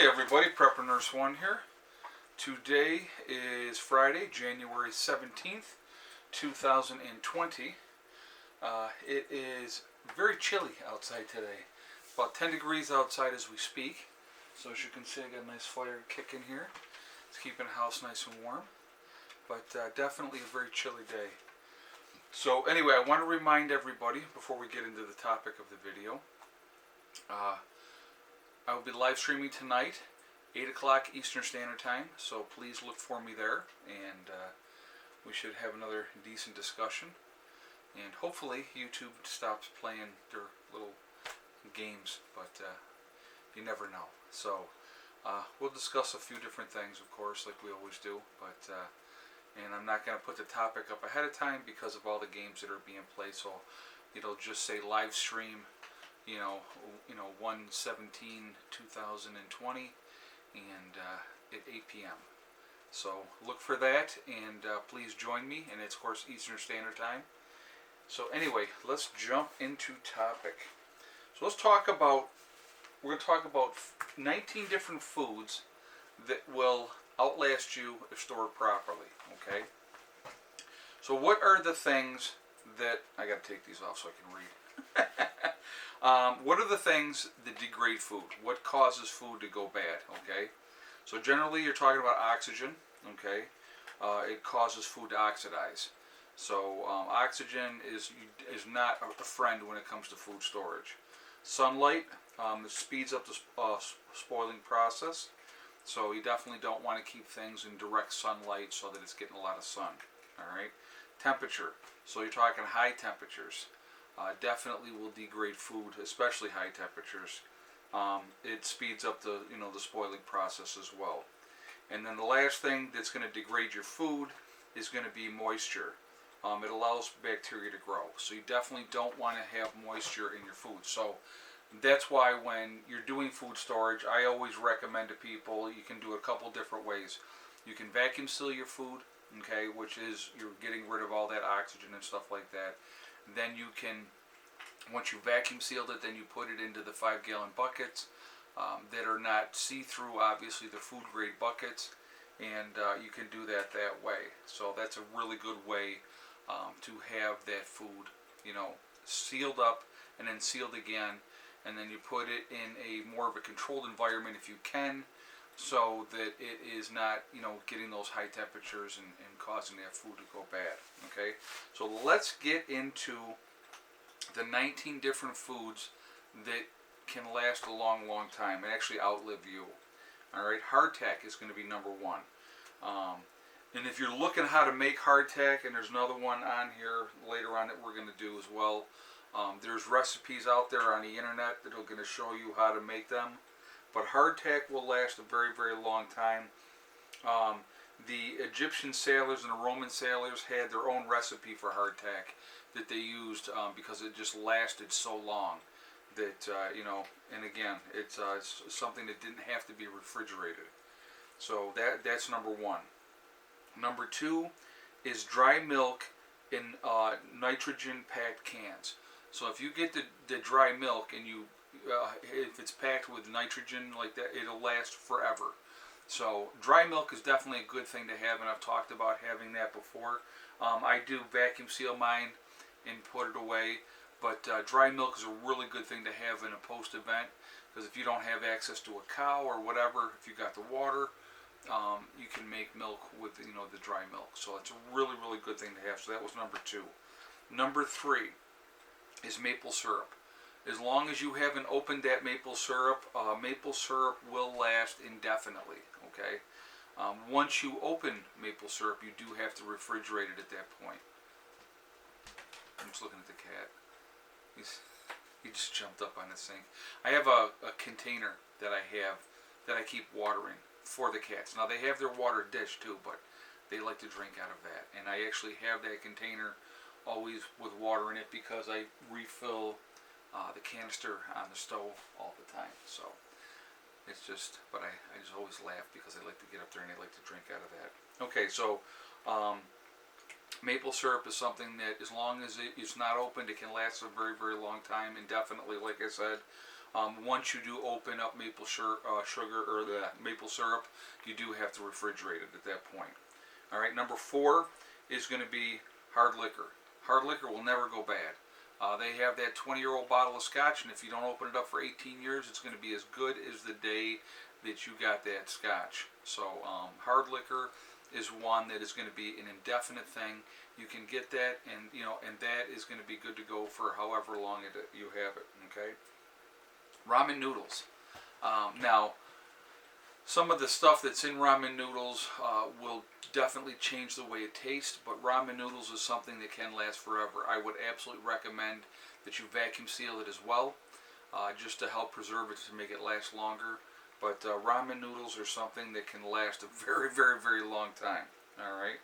Hey everybody, Prepper Nurse 1 here. Today is Friday, January 17th, 2020. It is very chilly outside today. About 10 degrees outside as we speak. So as you can see, I got a nice fire kicking here. It's keeping the house nice and warm. But definitely a very chilly day. So anyway, I want to remind everybody before we get into the topic of the video. I will be live streaming tonight, 8 o'clock Eastern Standard Time, so please look for me there, and we should have another decent discussion. And hopefully YouTube stops playing their little games, but you never know. So we'll discuss a few different things, of course, like we always do, but and I'm not going to put the topic up ahead of time because of all the games that are being played, so it'll just say live stream, 1/17/2020 and at 8 p.m. So look for that, and please join me, and it's of course Eastern Standard Time. So anyway, let's jump into topic. So we're going to talk about 19 different foods that will outlast you if stored properly, okay? So what are the things that, I got to take these off so I can read. What are the things that degrade food? What causes food to go bad? Okay, so generally you're talking about oxygen. Okay, it causes food to oxidize. So oxygen is not a friend when it comes to food storage. Sunlight speeds up the spoiling process. So you definitely don't want to keep things in direct sunlight so that it's getting a lot of sun. All right, temperature. So you're talking high temperatures. Definitely will degrade food, especially high temperatures. It speeds up the spoiling process as well. And then the last thing that's going to degrade your food is going to be moisture. It allows bacteria to grow, so you definitely don't want to have moisture in your food. So that's why when you're doing food storage, I always recommend to people you can do a couple different ways. You can vacuum seal your food, okay, which is you're getting rid of all that oxygen and stuff like that. Then you can, once you vacuum sealed it, then you put it into the 5-gallon buckets that are not see-through. Obviously, they're food-grade buckets, and you can do that way. So that's a really good way to have that food, sealed up and then sealed again, and then you put it in a more of a controlled environment if you can, so that it is not, getting those high temperatures and causing that food to go bad. Okay, so let's get into the 19 different foods that can last a long, long time and actually outlive you. All right, hardtack is going to be number one. And if you're looking how to make hardtack, and there's another one on here later on that we're going to do as well. There's recipes out there on the internet that are going to show you how to make them. But hardtack will last a very, very long time. The Egyptian sailors and the Roman sailors had their own recipe for hardtack that they used because it just lasted so long that, and again, it's something that didn't have to be refrigerated. So that's number one. Number two is dry milk in nitrogen-packed cans. So if you get the dry milk and you if it's packed with nitrogen like that, it'll last forever. So dry milk is definitely a good thing to have, and I've talked about having that before. I do vacuum seal mine and put it away, but dry milk is a really good thing to have in a post-event, because if you don't have access to a cow or whatever, if you got the water, you can make milk with the dry milk. So it's a really, really good thing to have. So that was number two. Number three is maple syrup. As long as you haven't opened that maple syrup will last indefinitely, okay? Once you open maple syrup, you do have to refrigerate it at that point. I'm just looking at the cat. He just jumped up on the sink. I have a container that I keep watering for the cats. Now, they have their water dish too, but they like to drink out of that. And I actually have that container always with water in it because I refill the canister on the stove all the time. So it's just, but I just always laugh because they like to get up there and they like to drink out of that. Okay, so maple syrup is something that, as long as it's not opened, it can last a very, very long time indefinitely, like I said. Once you do open up sugar or the maple syrup, you do have to refrigerate it at that point. All right, number 4 is going to be hard liquor. Hard liquor will never go bad. They have that 20-year-old bottle of scotch, and if you don't open it up for 18 years, it's going to be as good as the day that you got that scotch. So hard liquor is one that is going to be an indefinite thing. You can get that, and that is going to be good to go for however long you have it. Okay. Ramen noodles. Now, some of the stuff that's in ramen noodles will definitely change the way it tastes, but ramen noodles is something that can last forever. I would absolutely recommend that you vacuum seal it as well, just to help preserve it to make it last longer. But ramen noodles are something that can last a very, very, very long time. All right.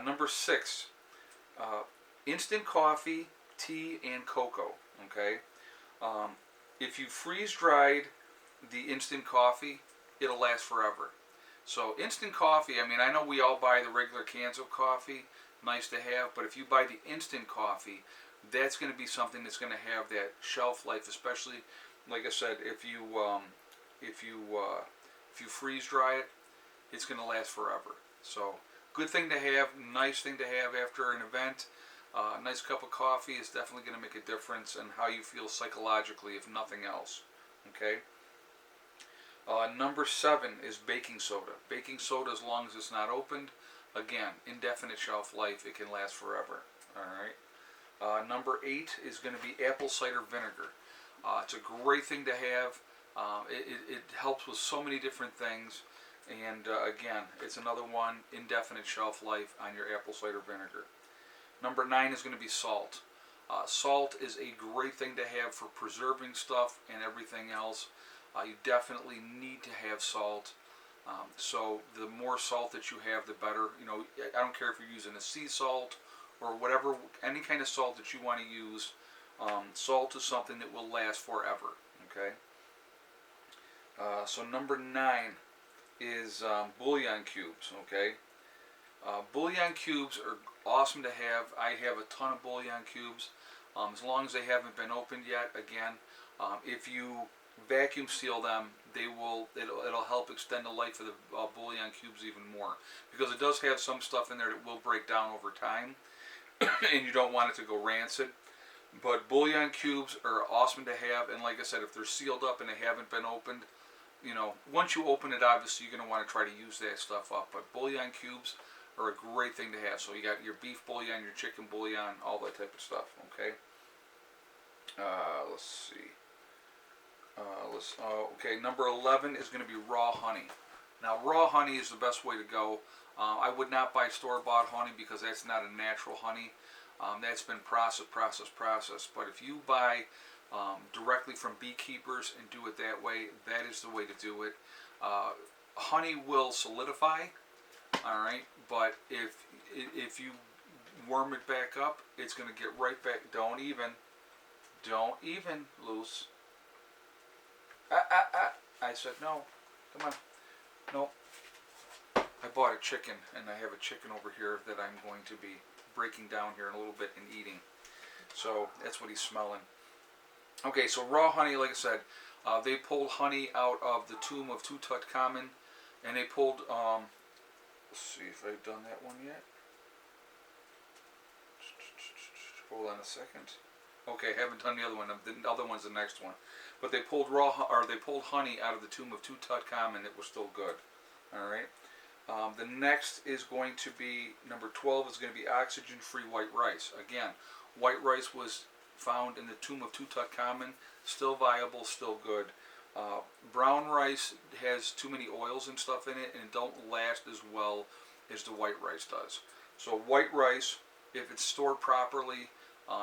Number 6, instant coffee, tea, and cocoa. Okay. If you freeze dried the instant coffee, it'll last forever. So instant coffee, I mean, I know we all buy the regular cans of coffee, nice to have, but if you buy the instant coffee, that's going to be something that's going to have that shelf life, especially, like I said, if you freeze dry it, it's going to last forever. So good thing to have, nice thing to have after an event. A nice cup of coffee is definitely going to make a difference in how you feel psychologically, if nothing else. Okay. Number 7 is baking soda. Baking soda, as long as it's not opened, again, indefinite shelf life. It can last forever. All right. Number 8 is going to be apple cider vinegar. It's a great thing to have. It helps with so many different things. And again, it's another one, indefinite shelf life on your apple cider vinegar. Number 9 is going to be salt. Salt is a great thing to have for preserving stuff and everything else. You definitely need to have salt. So the more salt that you have, the better. I don't care if you're using a sea salt or whatever, any kind of salt that you want to use. Salt is something that will last forever. Okay. So number 9 is bouillon cubes. Okay. Bouillon cubes are awesome to have. I have a ton of bouillon cubes. As long as they haven't been opened yet, again, if you vacuum seal them, it'll help extend the life of the bouillon cubes even more, because it does have some stuff in there that will break down over time, and you don't want it to go rancid. But bouillon cubes are awesome to have, and like I said, if they're sealed up and they haven't been opened, once you open it, obviously you're going to want to try to use that stuff up. But bouillon cubes are a great thing to have. So you got your beef bouillon, your chicken bouillon, all that type of stuff. Okay. Let's see. Okay, number 11 is going to be raw honey. Now, raw honey is the best way to go. I would not buy store-bought honey because that's not a natural honey. That's been processed. But if you buy directly from beekeepers and do it that way, that is the way to do it. Honey will solidify, all right, but if you warm it back up, it's going to get right back. Don't even, Loose. I said no. Come on. No. I bought a chicken, and I have a chicken over here that I'm going to be breaking down here in a little bit and eating. So that's what he's smelling. Okay, so raw honey, like I said, they pulled honey out of the tomb of Tutankhamun, and they pulled, let's see if I've done that one yet. Hold on a second. Okay, haven't done the other one. The other one's the next one. But they pulled honey out of the tomb of Tutankhamun that was still good. All right. The next is going to be, number 12 is going to be oxygen-free white rice. Again, white rice was found in the tomb of Tutankhamun, still viable, still good. Brown rice has too many oils and stuff in it, and it don't last as well as the white rice does. So white rice, if it's stored properly,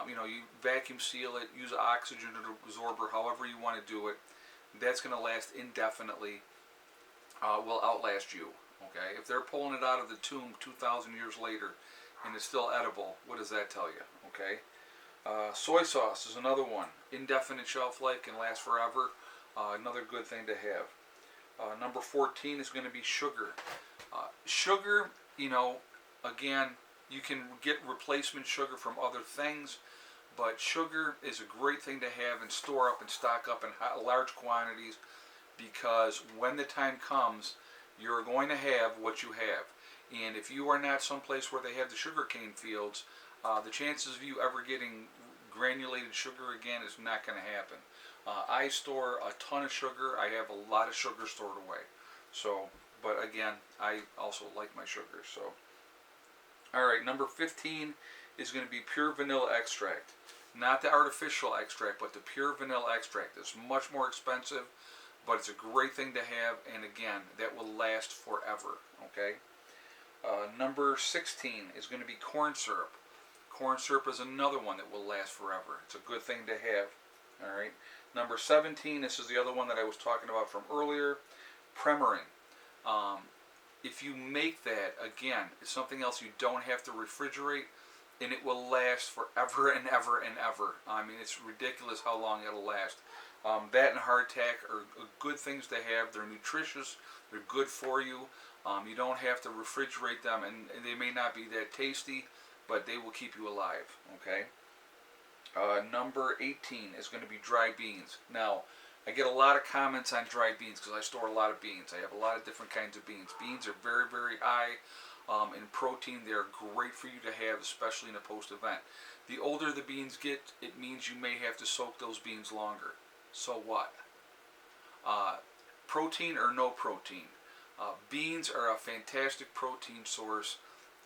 you vacuum seal it, use an oxygen absorber, however you want to do it, that's going to last indefinitely, will outlast you. Okay, if they're pulling it out of the tomb 2,000 years later and it's still edible, what does that tell you? Okay, soy sauce is another one. Indefinite shelf life, can last forever. Another good thing to have. Number 14 is going to be sugar. Sugar, again, you can get replacement sugar from other things, but sugar is a great thing to have and store up and stock up in large quantities, because when the time comes, you're going to have what you have. And if you are not someplace where they have the sugarcane fields, the chances of you ever getting granulated sugar again is not going to happen. I store a ton of sugar. I have a lot of sugar stored away. So, but again, I also like my sugar. So, all right, number 15 is going to be pure vanilla extract. Not the artificial extract, but the pure vanilla extract. It's much more expensive, but it's a great thing to have, and again, that will last forever, okay? Number 16 is going to be corn syrup. Corn syrup is another one that will last forever. It's a good thing to have, all right? Number 17, this is the other one that I was talking about from earlier, Premarin. If you make that, again, it's something else you don't have to refrigerate, and it will last forever and ever and ever. I mean, it's ridiculous how long it'll last. That and hardtack are good things to have. They're nutritious. They're good for you. You don't have to refrigerate them, and they may not be that tasty, but they will keep you alive, okay? Number 18 is going to be dry beans. Now, I get a lot of comments on dry beans because I store a lot of beans. I have a lot of different kinds of beans. Beans are very, very high in protein. They are great for you to have, especially in a post-event. The older the beans get, it means you may have to soak those beans longer. So what? Protein or no protein? Beans are a fantastic protein source.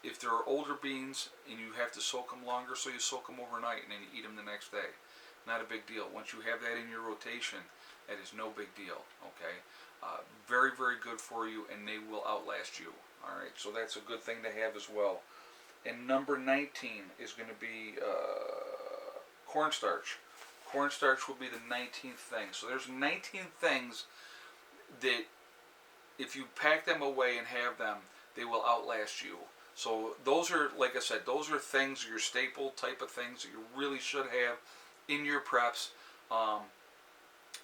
If there are older beans and you have to soak them longer, so you soak them overnight and then you eat them the next day. Not a big deal. Once you have that in your rotation, that is no big deal, okay? Very, very good for you, and they will outlast you. All right, so that's a good thing to have as well. And number 19 is going to be cornstarch. Cornstarch will be the 19th thing. So there's 19 things that if you pack them away and have them, they will outlast you. So those are, like I said, those are things, your staple type of things that you really should have in your preps.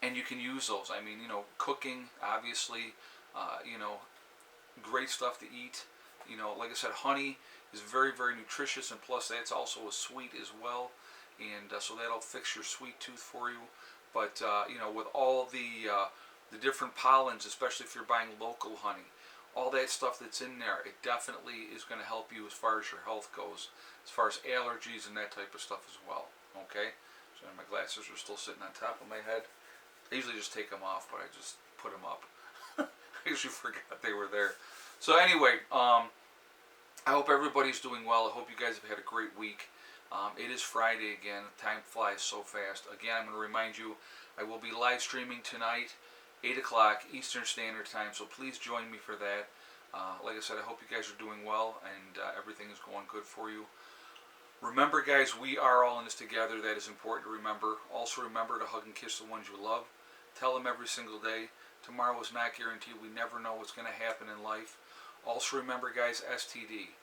And you can use those. I mean, you know, cooking, obviously, you know, great stuff to eat. You know, like I said, honey is very, very nutritious, and plus that's also a sweet as well. And so that'll fix your sweet tooth for you. But, you know, with all the different pollens, especially if you're buying local honey, all that stuff that's in there, it definitely is going to help you as far as your health goes, as far as allergies and that type of stuff as well. Okay? So my glasses are still sitting on top of my head. I usually just take them off, but I just put them up. I usually forgot they were there. So anyway, I hope everybody's doing well. I hope you guys have had a great week. It is Friday again. Time flies so fast. Again, I'm going to remind you, I will be live streaming tonight, 8 o'clock Eastern Standard Time, so please join me for that. Like I said, I hope you guys are doing well and everything is going good for you. Remember, guys, we are all in this together. That is important to remember. Also remember to hug and kiss the ones you love. Tell them every single day. Tomorrow is not guaranteed. We never know what's going to happen in life. Also remember, guys, STD.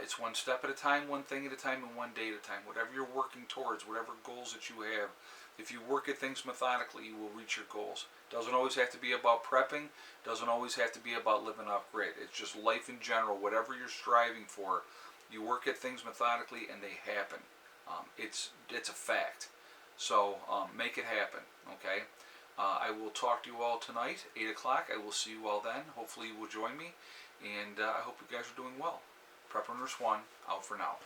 It's one step at a time, one thing at a time, and one day at a time. Whatever you're working towards, whatever goals that you have, if you work at things methodically, you will reach your goals. Doesn't always have to be about prepping. Doesn't always have to be about living off grid. It's just life in general. Whatever you're striving for, you work at things methodically, and they happen. It's a fact. So make it happen, okay? I will talk to you all tonight, 8 o'clock. I will see you all then. Hopefully you will join me. And I hope you guys are doing well. Prep Nurse 1, out for now.